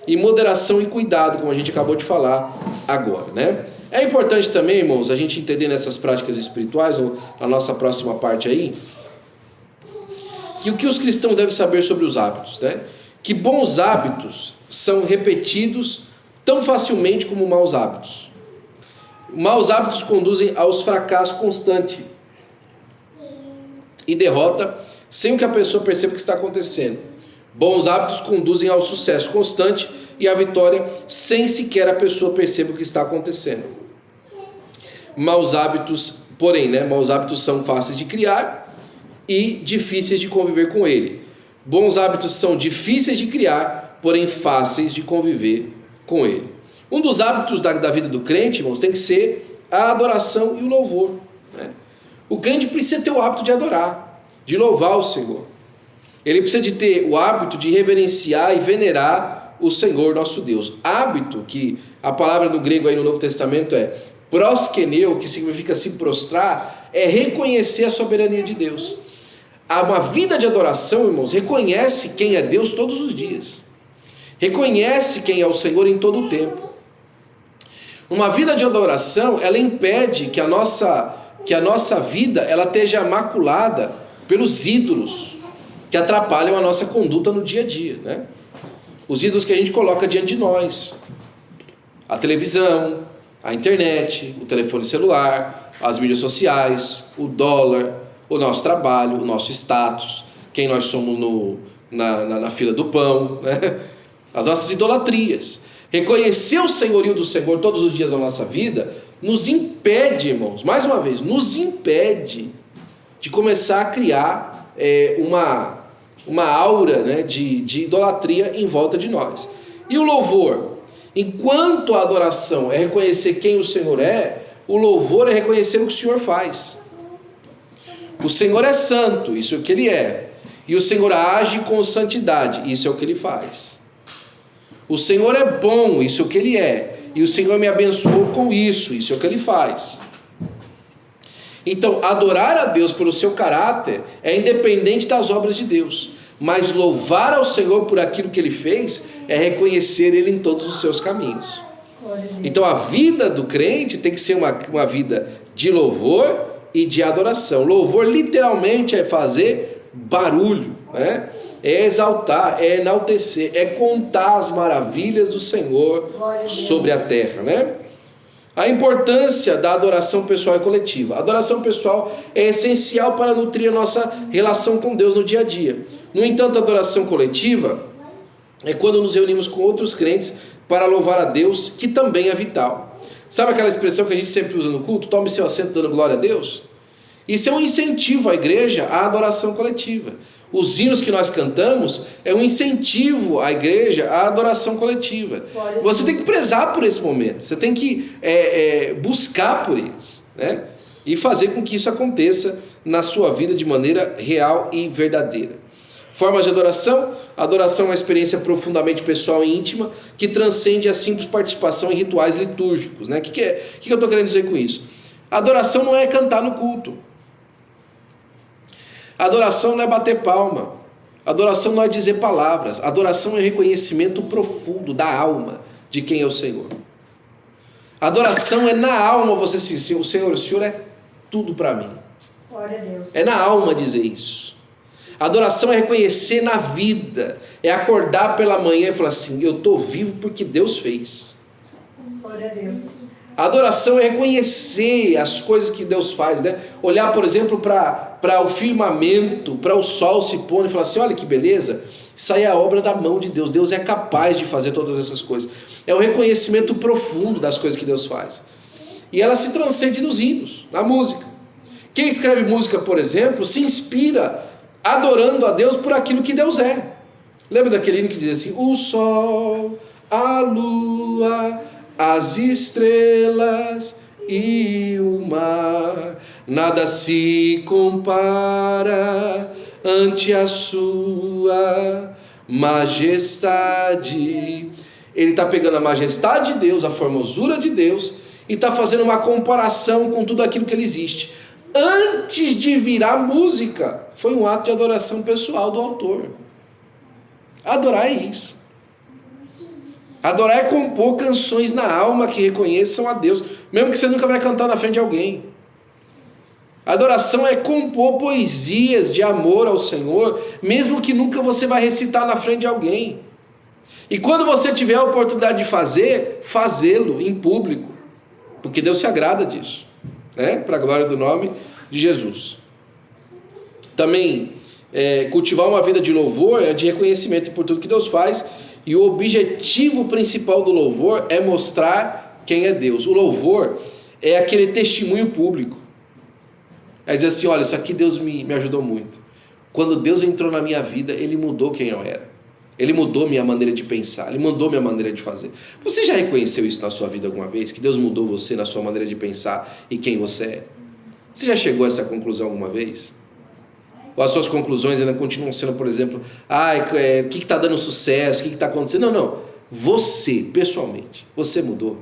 E moderação e cuidado, como a gente acabou de falar agora, né? É importante também, irmãos, a gente entender nessas práticas espirituais, na nossa próxima parte aí, que o que os cristãos devem saber sobre os hábitos, né? Que bons hábitos são repetidos tão facilmente como maus hábitos. Maus hábitos conduzem aos fracassos constantes e derrota, sem que a pessoa perceba o que está acontecendo. Bons hábitos conduzem ao sucesso constante e à vitória, sem sequer a pessoa perceber o que está acontecendo. Maus hábitos, porém, maus hábitos são fáceis de criar e difíceis de conviver com ele. Bons hábitos são difíceis de criar, porém fáceis de conviver com ele. Um dos hábitos da vida do crente, irmãos, tem que ser a adoração e o louvor, né? O crente precisa ter o hábito de adorar, de louvar o Senhor. Ele precisa de ter o hábito de reverenciar e venerar o Senhor nosso Deus. Hábito, que a palavra no grego aí no Novo Testamento é proskeneu, que significa se prostrar, é reconhecer a soberania de Deus. Uma vida de adoração, irmãos, reconhece quem é Deus todos os dias. Reconhece quem é o Senhor em todo o tempo. Uma vida de adoração, ela impede que a nossa vida ela esteja maculada pelos ídolos que atrapalham a nossa conduta no dia a dia, né? Os ídolos que a gente coloca diante de nós. A televisão, a internet, o telefone celular, as mídias sociais, o dólar, o nosso trabalho, o nosso status, quem nós somos na fila do pão, né? As nossas idolatrias. Reconhecer o senhorio do Senhor todos os dias da nossa vida nos impede, irmãos, mais uma vez, nos impede de começar a criar uma aura, né, de idolatria em volta de nós. E o louvor? Enquanto a adoração é reconhecer quem o Senhor é, o louvor é reconhecer o que o Senhor faz. O Senhor é santo, isso é o que Ele é. E o Senhor age com santidade, isso é o que Ele faz. O Senhor é bom, isso é o que Ele é. E o Senhor me abençoou com isso é o que Ele faz. Então, adorar a Deus pelo seu caráter é independente das obras de Deus. Mas louvar ao Senhor por aquilo que Ele fez é reconhecer Ele em todos os seus caminhos. Então, a vida do crente tem que ser uma vida de louvor e de adoração. Louvor literalmente é fazer barulho, né? É exaltar, é enaltecer, é contar as maravilhas do Senhor sobre a terra, né? A importância da adoração pessoal e coletiva. A adoração pessoal é essencial para nutrir a nossa relação com Deus no dia a dia. No entanto, a adoração coletiva é quando nos reunimos com outros crentes para louvar a Deus, que também é vital. Sabe aquela expressão que a gente sempre usa no culto? Tome seu assento dando glória a Deus? Isso é um incentivo à igreja à adoração coletiva. Os hinos que nós cantamos é um incentivo à igreja à adoração coletiva. Você tem que prezar por esse momento, você tem que buscar por eles, né? E fazer com que isso aconteça na sua vida de maneira real e verdadeira. Formas de adoração. A adoração é uma experiência profundamente pessoal e íntima que transcende a simples participação em rituais litúrgicos, né? O que eu estou querendo dizer com isso? A adoração não é cantar no culto. Adoração não é bater palma. Adoração não é dizer palavras. Adoração é reconhecimento profundo da alma de quem é o Senhor. Adoração é na alma você se dizer: o Senhor é tudo para mim. Glória a Deus. É na alma dizer isso. Adoração é reconhecer na vida. É acordar pela manhã e falar assim: eu estou vivo porque Deus fez. Glória a Deus. A adoração é reconhecer as coisas que Deus faz, né? Olhar, por exemplo, para o firmamento, para o sol se pondo e falar assim: olha que beleza, isso aí é a obra da mão de Deus. Deus é capaz de fazer todas essas coisas. É o reconhecimento profundo das coisas que Deus faz. E ela se transcende nos hinos, na música. Quem escreve música, por exemplo, se inspira adorando a Deus por aquilo que Deus é. Lembra daquele hino que diz assim: o sol, a lua, as estrelas e o mar, nada se compara ante a sua majestade. Ele está pegando a majestade de Deus, a formosura de Deus, e está fazendo uma comparação com tudo aquilo que ele existe. Antes de virar música, foi um ato de adoração pessoal do autor. Adorar é isso. Adorar é compor canções na alma que reconheçam a Deus, mesmo que você nunca vai cantar na frente de alguém. Adoração é compor poesias de amor ao Senhor, mesmo que nunca você vai recitar na frente de alguém. E quando você tiver a oportunidade de fazê-lo em público, porque Deus se agrada disso, né? Para a glória do nome de Jesus. Também, cultivar uma vida de louvor é de reconhecimento por tudo que Deus faz. E o objetivo principal do louvor é mostrar quem é Deus. O louvor é aquele testemunho público. É dizer assim: olha, isso aqui Deus me ajudou muito. Quando Deus entrou na minha vida, Ele mudou quem eu era. Ele mudou minha maneira de pensar. Ele mudou minha maneira de fazer. Você já reconheceu isso na sua vida alguma vez? Que Deus mudou você na sua maneira de pensar e quem você é? Você já chegou a essa conclusão alguma vez? Ou as suas conclusões ainda continuam sendo, por exemplo, o que está dando sucesso, o que está acontecendo? Não. Você, pessoalmente, você mudou.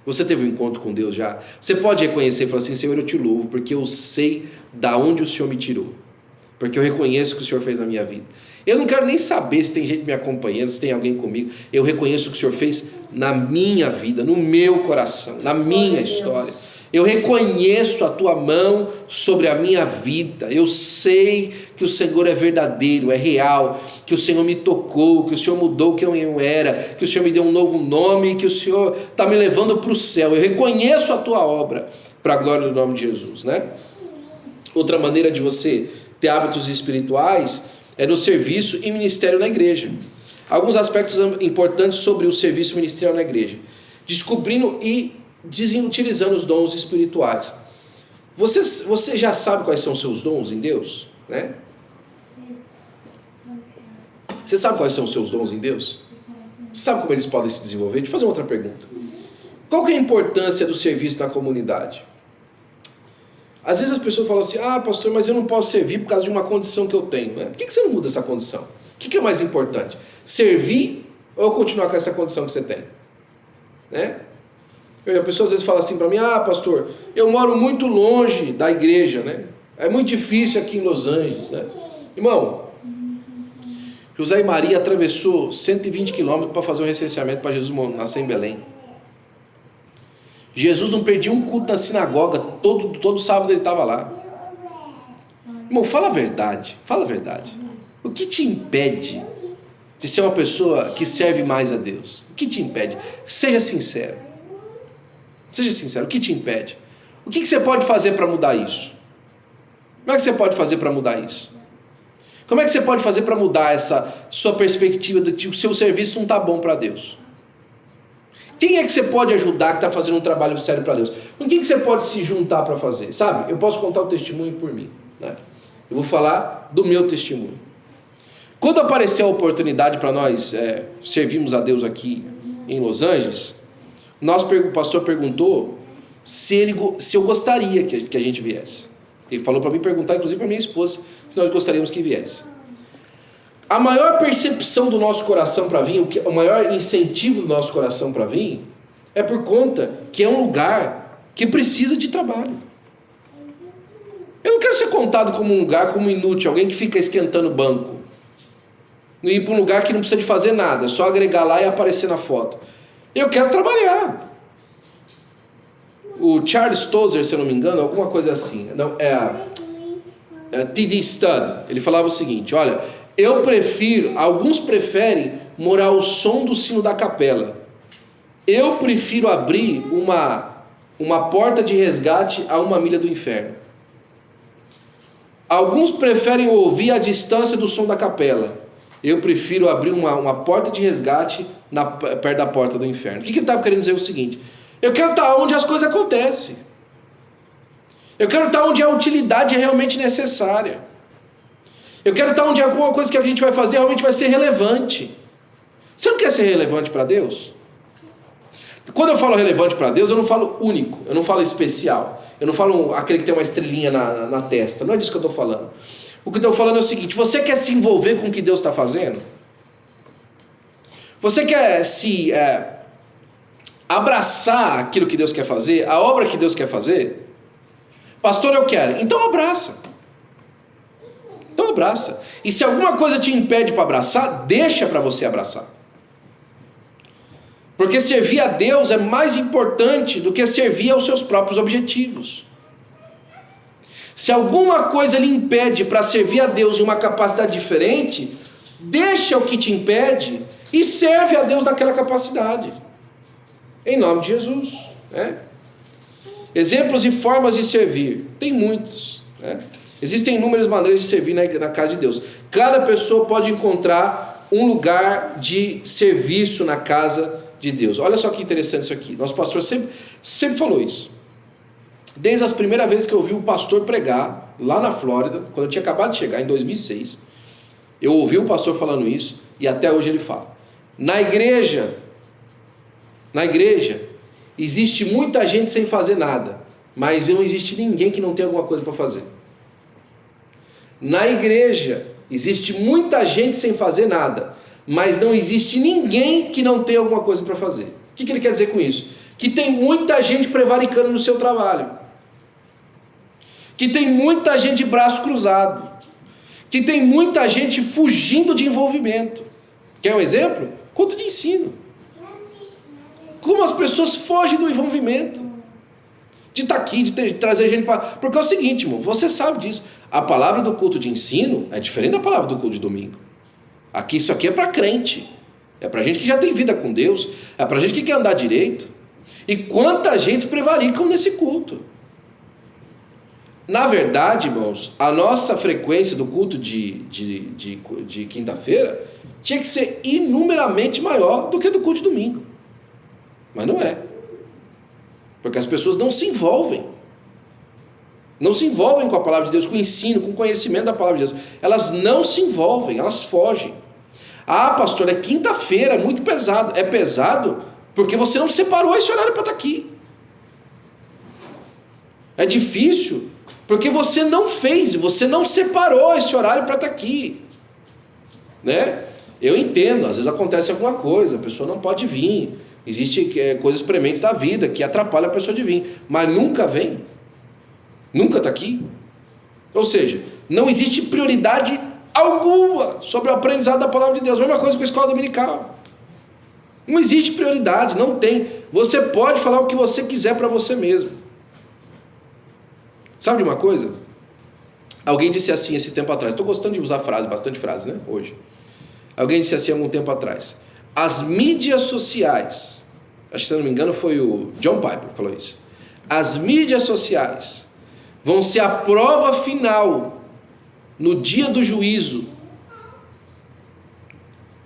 Você teve um encontro com Deus já? Você pode reconhecer e falar assim: Senhor, eu te louvo, porque eu sei da onde o Senhor me tirou. Porque eu reconheço o que o Senhor fez na minha vida. Eu não quero nem saber se tem gente me acompanhando, se tem alguém comigo. Eu reconheço o que o Senhor fez na minha vida, no meu coração, na minha história. Eu reconheço a tua mão sobre a minha vida. Eu sei que o Senhor é verdadeiro, é real, que o Senhor me tocou, que o Senhor mudou quem eu era, que o Senhor me deu um novo nome, que o Senhor está me levando para o céu. Eu reconheço a tua obra para a glória do nome de Jesus, né? Outra maneira de você ter hábitos espirituais é no serviço e ministério na igreja. Alguns aspectos importantes sobre o serviço ministerial na igreja: descobrindo e desutilizando os dons espirituais. Você já sabe quais são os seus dons em Deus, né? Você sabe quais são os seus dons em Deus? Você sabe como eles podem se desenvolver? Deixa eu fazer outra pergunta. Qual que é a importância do serviço na comunidade? Às vezes as pessoas falam assim: pastor, mas eu não posso servir por causa de uma condição que eu tenho, né? Por que você não muda essa condição? O que é mais importante? Servir ou continuar com essa condição que você tem? Né? A pessoa às vezes fala assim para mim, pastor, eu moro muito longe da igreja, né? É muito difícil aqui em Los Angeles, né? Irmão, José e Maria atravessou 120 quilômetros para fazer um recenseamento para Jesus nascer em Belém. Jesus não perdia um culto na sinagoga, todo sábado ele estava lá. Irmão, fala a verdade, fala a verdade. O que te impede de ser uma pessoa que serve mais a Deus? O que te impede? Seja sincero. Seja sincero, o que te impede? O que você pode fazer para mudar isso? Como é que você pode fazer para mudar isso? Como é que você pode fazer para mudar essa sua perspectiva de que o seu serviço não está bom para Deus? Quem é que você pode ajudar que está fazendo um trabalho sério para Deus? Com quem que você pode se juntar para fazer? Sabe, eu posso contar o testemunho por mim, né? Eu vou falar do meu testemunho. Quando apareceu a oportunidade para nós servirmos a Deus aqui em Los Angeles, o pastor perguntou se eu gostaria que a gente viesse. Ele falou para mim perguntar, inclusive para minha esposa, se nós gostaríamos que viesse. A maior percepção do nosso coração para vir, o maior incentivo do nosso coração para vir, é por conta que é um lugar que precisa de trabalho. Eu não quero ser contado como um lugar, como inútil, alguém que fica esquentando banco. Ir para um lugar que não precisa de fazer nada, só agregar lá e aparecer na foto. Eu quero trabalhar. O Charles Tozer, se eu não me engano, alguma coisa assim, não, T.D. Studd, ele falava o seguinte, olha, alguns preferem morar ao som do sino da capela. Eu prefiro abrir uma porta de resgate a 1 milha do inferno. Alguns preferem ouvir a distância do som da capela. Eu prefiro abrir uma porta de resgate perto da porta do inferno. O que ele estava querendo dizer? É o seguinte: eu quero estar onde as coisas acontecem. Eu quero estar onde a utilidade é realmente necessária. Eu quero estar onde alguma coisa que a gente vai fazer realmente vai ser relevante. Você não quer ser relevante para Deus? Quando eu falo relevante para Deus, eu não falo único, eu não falo especial. Eu não falo aquele que tem uma estrelinha na testa. Não é disso que eu estou falando. O que eu estou falando é o seguinte: você quer se envolver com o que Deus está fazendo? Você quer se abraçar aquilo que Deus quer fazer, a obra que Deus quer fazer? Pastor, eu quero. Então abraça. Então abraça. E se alguma coisa te impede para abraçar, deixa para você abraçar. Porque servir a Deus é mais importante do que servir aos seus próprios objetivos. Se alguma coisa lhe impede para servir a Deus em uma capacidade diferente, deixa o que te impede e serve a Deus naquela capacidade. Em nome de Jesus. Né? Exemplos e formas de servir. Tem muitos. Né? Existem inúmeras maneiras de servir na casa de Deus. Cada pessoa pode encontrar um lugar de serviço na casa de Deus. Olha só que interessante isso aqui. Nosso pastor sempre falou isso. Desde as primeiras vezes que eu ouvi o pastor pregar lá na Flórida, quando eu tinha acabado de chegar, em 2006, eu ouvi o pastor falando isso e até hoje ele fala. Na igreja, existe muita gente sem fazer nada, mas não existe ninguém que não tenha alguma coisa para fazer. Na igreja, existe muita gente sem fazer nada, mas não existe ninguém que não tenha alguma coisa para fazer. O que ele quer dizer com isso? Que tem muita gente prevaricando no seu trabalho. Que tem muita gente de braço cruzado. Que tem muita gente fugindo de envolvimento. Quer um exemplo? Culto de ensino. Como as pessoas fogem do envolvimento. De estar aqui, de trazer gente para... Porque é o seguinte, irmão, você sabe disso. A palavra do culto de ensino é diferente da palavra do culto de domingo. Aqui, isso aqui é para crente. É para gente que já tem vida com Deus. É para gente que quer andar direito. E quanta gente prevaricam nesse culto. Na verdade, irmãos, a nossa frequência do culto de quinta-feira tinha que ser inumeramente maior do que do culto de domingo. Mas não é. Porque as pessoas não se envolvem. Não se envolvem com a palavra de Deus, com o ensino, com o conhecimento da palavra de Deus. Elas não se envolvem, elas fogem. Ah, pastor, é quinta-feira, é muito pesado. É pesado porque você não separou esse horário para estar aqui. É difícil porque você não fez, você não separou esse horário para estar aqui. Né? Eu entendo, às vezes acontece alguma coisa, a pessoa não pode vir. Existem coisas prementes da vida que atrapalham a pessoa de vir, mas nunca vem. Nunca está aqui. Ou seja, não existe prioridade alguma sobre o aprendizado da palavra de Deus. Mesma coisa com a escola dominical. Não existe prioridade, não tem. Você pode falar o que você quiser para você mesmo. Sabe de uma coisa? Alguém disse assim esse tempo atrás. Estou gostando de usar bastante frase, né? Hoje. Alguém disse assim há algum tempo atrás. As mídias sociais, acho que se não me engano foi o John Piper que falou isso. As mídias sociais vão ser a prova final no dia do juízo.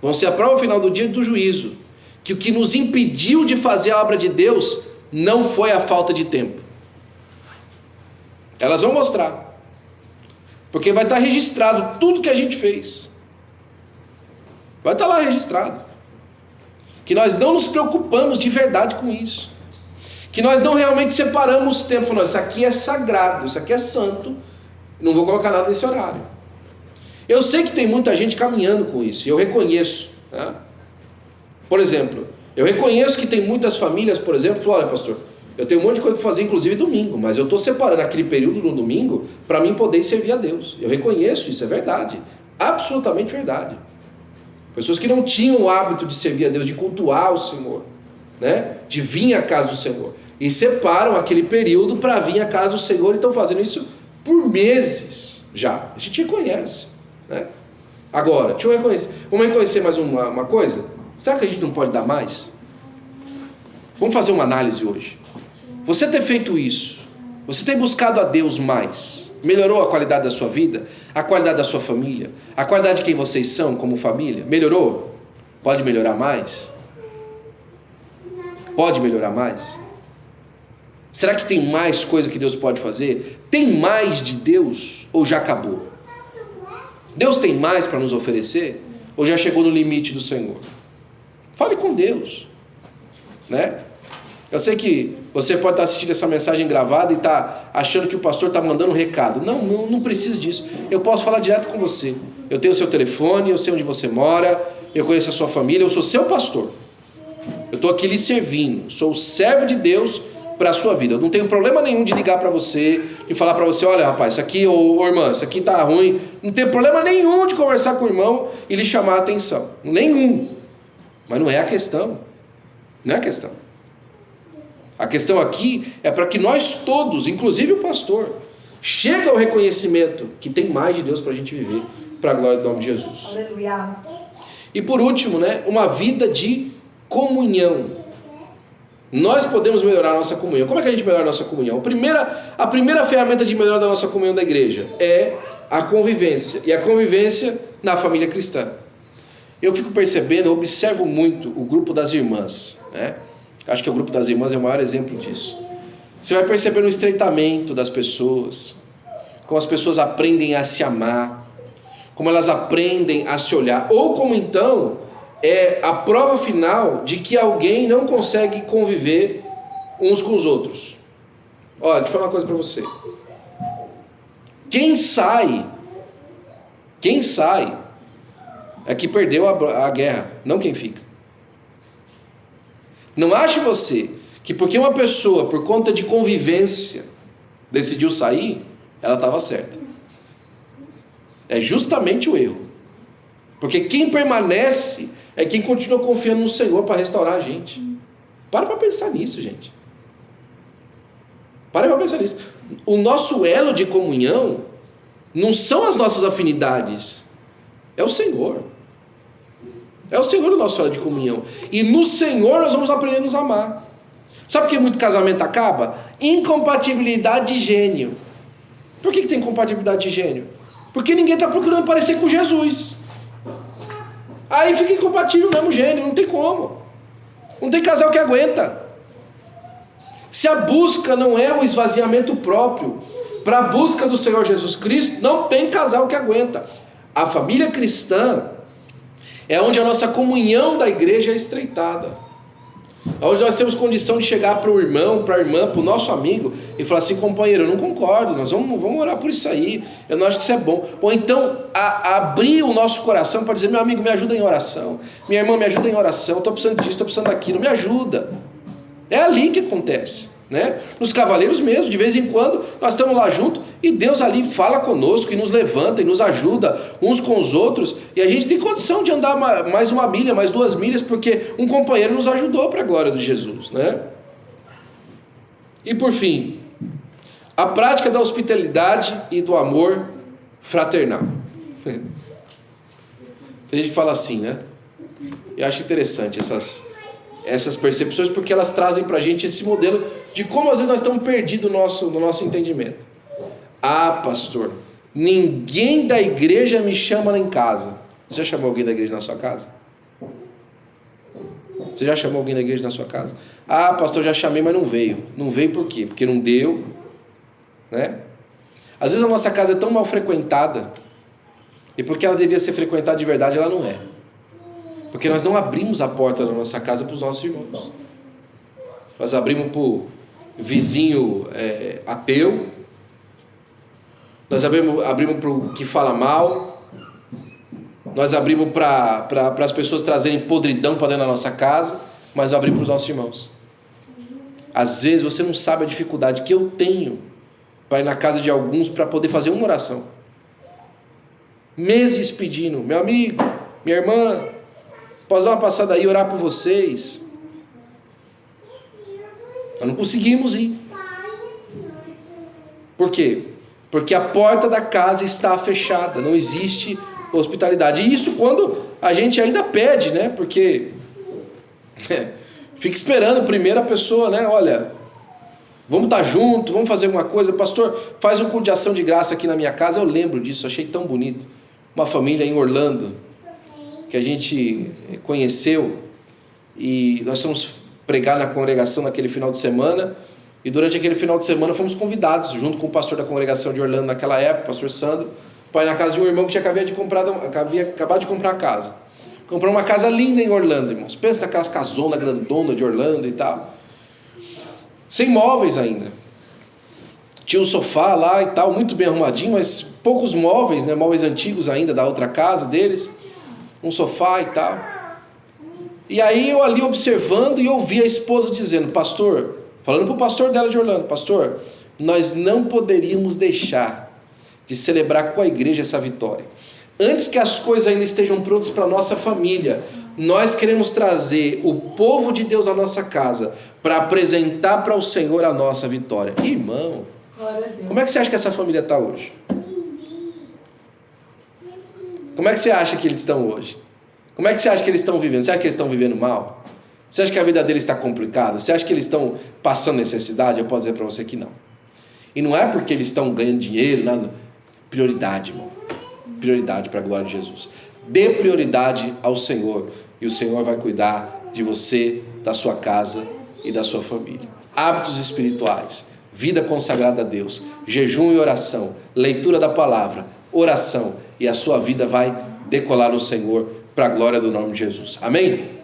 Vão ser a prova final do dia do juízo. Que o que nos impediu de fazer a obra de Deus não foi a falta de tempo. Elas vão mostrar. Porque vai estar registrado tudo que a gente fez. Vai estar lá registrado. Que nós não nos preocupamos de verdade com isso. Que nós não realmente separamos o tempo. Falando, isso aqui é sagrado, isso aqui é santo. Não vou colocar nada nesse horário. Eu sei que tem muita gente caminhando com isso. E eu reconheço. Tá? Por exemplo, eu reconheço que tem muitas famílias, por exemplo, que falam, olha pastor, eu tenho um monte de coisa para fazer, inclusive domingo. Mas eu estou separando aquele período no domingo para mim poder servir a Deus. Eu reconheço, isso é verdade. Absolutamente verdade. Pessoas que não tinham o hábito de servir a Deus, de cultuar o Senhor, né? De vir à casa do Senhor. E separam aquele período para vir à casa do Senhor e estão fazendo isso por meses já. A gente reconhece, né? Agora, deixa eu reconhecer. Vamos reconhecer mais uma coisa? Será que a gente não pode dar mais? Vamos fazer uma análise hoje. Você ter feito isso, você tem buscado a Deus mais, melhorou a qualidade da sua vida? A qualidade da sua família? A qualidade de quem vocês são como família? Melhorou? Pode melhorar mais? Pode melhorar mais? Será que tem mais coisa que Deus pode fazer? Tem mais de Deus ou já acabou? Deus tem mais para nos oferecer? Ou já chegou no limite do Senhor? Fale com Deus, né? Eu sei que você pode estar assistindo essa mensagem gravada e está achando que o pastor está mandando um recado. Não precisa disso. Eu posso falar direto com você. Eu tenho o seu telefone, eu sei onde você mora, eu conheço a sua família, eu sou seu pastor. Eu estou aqui lhe servindo, sou o servo de Deus para a sua vida. Eu não tenho problema nenhum de ligar para você e falar para você, olha rapaz, isso aqui, ô irmã, isso aqui está ruim. Não tem problema nenhum de conversar com o irmão e lhe chamar a atenção. Nenhum. Mas não é a questão. Não é a questão. A questão aqui é para que nós todos, inclusive o pastor, chegue ao reconhecimento que tem mais de Deus para a gente viver, para a glória do nome de Jesus. Aleluia. E por último, né, uma vida de comunhão. Nós podemos melhorar a nossa comunhão. Como é que a gente melhora a nossa comunhão? A primeira ferramenta de melhora da nossa comunhão da igreja é a convivência. E a convivência na família cristã. Eu fico percebendo, eu observo muito o grupo das irmãs, né? Acho que o grupo das irmãs é o maior exemplo disso. Você vai perceber o estreitamento das pessoas, como as pessoas aprendem a se amar, como elas aprendem a se olhar, ou como então é a prova final de que alguém não consegue conviver uns com os outros. Olha, deixa eu falar uma coisa para você. Quem sai é que perdeu a guerra, não quem fica. Não ache você que porque uma pessoa, por conta de convivência, decidiu sair, ela estava certa. É justamente o erro. Porque quem permanece é quem continua confiando no Senhor para restaurar a gente. Para pensar nisso, gente. Para pensar nisso. O nosso elo de comunhão não são as nossas afinidades. É o Senhor. É o Senhor o nosso elo de comunhão. E no Senhor nós vamos aprender a nos amar. Sabe por que muito casamento acaba? Incompatibilidade de gênio. Por que tem incompatibilidade de gênio? Porque ninguém está procurando parecer com Jesus. Aí fica incompatível o mesmo gênio, não tem como. Não tem casal que aguenta. Se a busca não é o esvaziamento próprio para a busca do Senhor Jesus Cristo, não tem casal que aguenta. A família cristã é onde a nossa comunhão da igreja é estreitada. Hoje nós temos condição de chegar para o irmão, para a irmã, para o nosso amigo e falar assim: companheiro, eu não concordo, nós vamos orar por isso aí, eu não acho que isso é bom. Ou então abrir o nosso coração para dizer: meu amigo, me ajuda em oração, minha irmã, me ajuda em oração, estou precisando disso, estou precisando daquilo, me ajuda. É ali que acontece, né? Nos cavaleiros mesmo, de vez em quando nós estamos lá juntos e Deus ali fala conosco e nos levanta e nos ajuda uns com os outros, e a gente tem condição de andar mais 1 milha, mais 2 milhas, porque um companheiro nos ajudou para a glória de Jesus, né? E por fim, a prática da hospitalidade e do amor fraternal. Tem gente que fala assim, né? Eu acho interessante essas percepções, porque elas trazem para a gente esse modelo de como às vezes nós estamos perdidos no nosso entendimento. Ah, pastor, ninguém da igreja me chama lá em casa. Você já chamou alguém da igreja na sua casa? Você já chamou alguém da igreja na sua casa? Ah, pastor, já chamei, mas não veio. Não veio por quê? Porque não deu, né? Às vezes a nossa casa é tão mal frequentada, e porque ela devia ser frequentada de verdade, ela não é. Porque nós não abrimos a porta da nossa casa para os nossos irmãos. Nós abrimos para o vizinho ateu. Nós abrimos para o que fala mal. Nós abrimos para as pessoas trazerem podridão para dentro da nossa casa. Mas não abrimos para os nossos irmãos. Às vezes você não sabe a dificuldade que eu tenho para ir na casa de alguns para poder fazer uma oração. Meses pedindo: meu amigo, minha irmã, posso dar uma passada aí e orar por vocês? Nós não conseguimos ir. Por quê? Porque a porta da casa está fechada, não existe hospitalidade. E isso quando a gente ainda pede, né? Porque fica esperando primeiro a pessoa, né? Olha, vamos estar junto, vamos fazer alguma coisa. Pastor, faz um culto de ação de graça aqui na minha casa. Eu lembro disso, achei tão bonito. Uma família em Orlando que a gente conheceu, e nós fomos pregar na congregação naquele final de semana, e durante aquele final de semana fomos convidados, junto com o pastor da congregação de Orlando naquela época, o pastor Sandro, para ir na casa de um irmão que tinha acabado de comprar a casa. Comprou uma casa linda em Orlando, irmãos. Pensa naquelas casonas grandona de Orlando e tal. Sem móveis ainda. Tinha um sofá lá e tal, muito bem arrumadinho, mas poucos móveis, né? Móveis antigos ainda da outra casa deles. Um sofá e tal. E aí eu ali observando e ouvi a esposa dizendo: pastor, falando para o pastor dela de Orlando: pastor, nós não poderíamos deixar de celebrar com a igreja essa vitória. Antes que as coisas ainda estejam prontas para a nossa família, nós queremos trazer o povo de Deus à nossa casa para apresentar para o Senhor a nossa vitória. Irmão, como é que você acha que essa família está hoje? Como é que você acha que eles estão hoje? Como é que você acha que eles estão vivendo? Você acha que eles estão vivendo mal? Você acha que a vida deles está complicada? Você acha que eles estão passando necessidade? Eu posso dizer para você que não. E não é porque eles estão ganhando dinheiro, nada. Prioridade, irmão. Prioridade para a glória de Jesus. Dê prioridade ao Senhor, e o Senhor vai cuidar de você, da sua casa e da sua família. Hábitos espirituais, vida consagrada a Deus, jejum e oração, leitura da palavra, oração, e a sua vida vai decolar no Senhor para a glória do nome de Jesus. Amém?